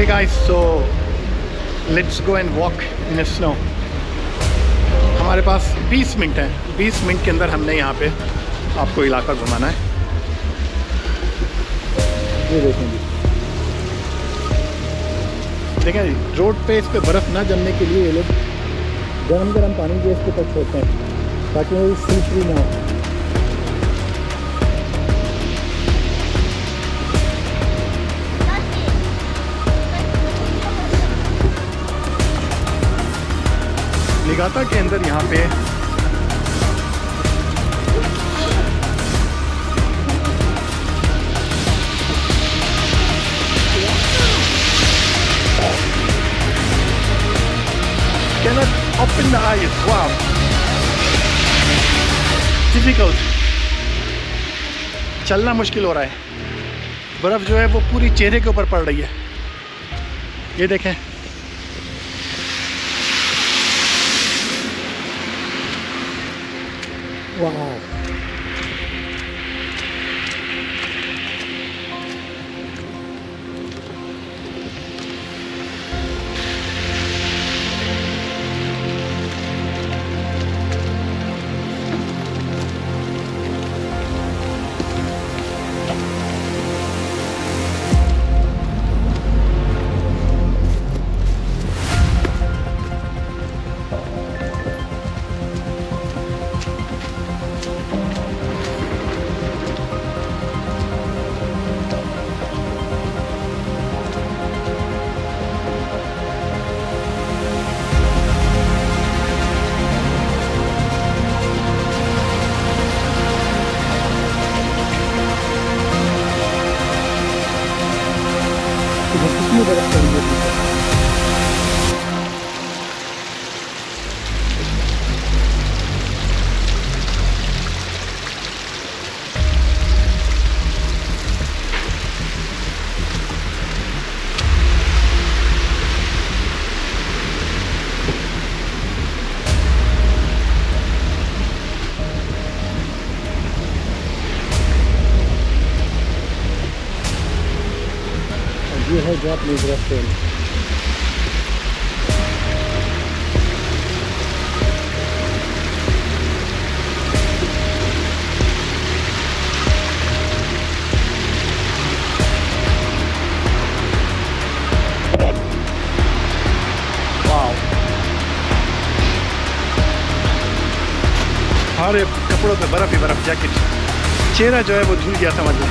Hey guys, so let's go and walk in the snow. हमारे पास 20 minute है। 20 minute के अंदर हमने यहाँ पे आपको इलाका घुमाना है। ये देखें जी, देखें जी, रोड पे इस पे बर्फ़ ना जमने के लिए ये लोग गरम गरम पानी जो इसके ऊपर छोड़ते हैं ताकि वो स्लिपरी ना हो। निगाता के अंदर यहाँ पे cannot open the eyes. Wow, difficult. चलना मुश्किल हो रहा है। बर्फ जो है वो पूरी चेहरे के ऊपर पड़ रही है। ये देखें, वाह। ये है जापानीज रेस्टोरेंट। हमारे कपड़ों पे बर्फ ही बर्फ, जैकेट, चेहरा जो है वो धुल गया समझ लो।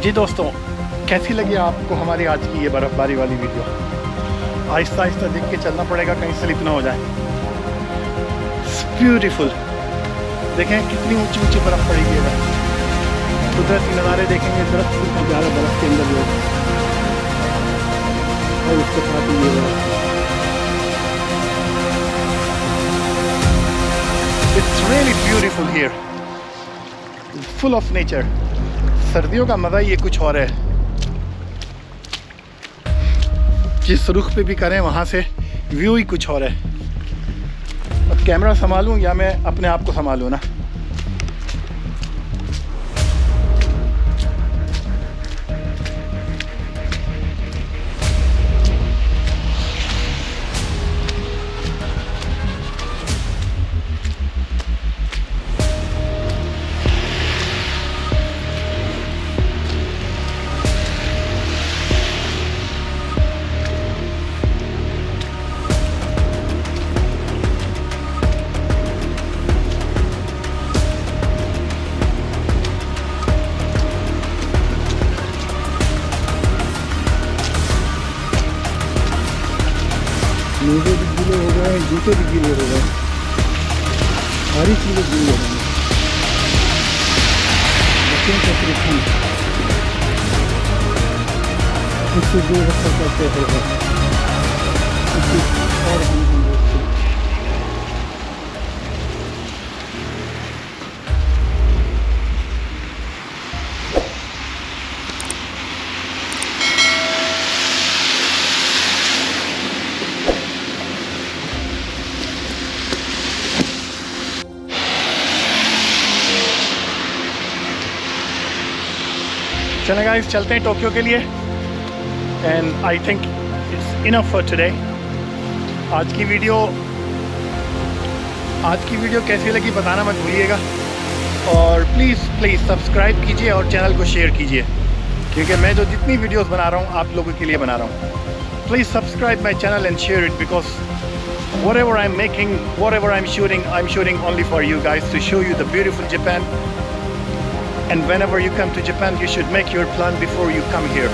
जी दोस्तों, कैसी लगी आपको हमारी आज की ये बर्फ़बारी वाली वीडियो? आहिस्ता आहिस्ता देख के चलना पड़ेगा, कहीं स्लिप ना हो जाए। ब्यूटीफुल, देखें कितनी ऊंची ऊंची बर्फ़ पड़ी हुई है। कुदरती नज़ारे देखेंगे, दरख्त भी ज़्यादा बर्फ़ के अंदर लोग, और उसके साथ ही ये it's really beautiful here, full of nature. सर्दियों का मज़ा ये कुछ और है, जिस रुख पे भी करें वहाँ से व्यू ही कुछ और है। अब कैमरा संभालूं या मैं अपने आप को संभालूं ना। मोजे भी गीले हो गए हैं, जूते भी गीले हो गए, सारी चीज़ें गीली हो गई। बच्चों का परेशान इससे जो रखा करते होगा और चलें गाइस, चलते हैं टोक्यो के लिए। And I think it's enough for today. आज की वीडियो कैसी लगी बताना मत भूलिएगा, और प्लीज़ सब्सक्राइब कीजिए और चैनल को शेयर कीजिए, क्योंकि मैं जो जितनी वीडियोस बना रहा हूँ आप लोगों के लिए बना रहा हूँ। Please subscribe my channel and share it, because whatever I'm making, whatever I'm shooting only for you guys, to show you the beautiful Japan. And whenever you come to Japan, you should make your plan before you come here.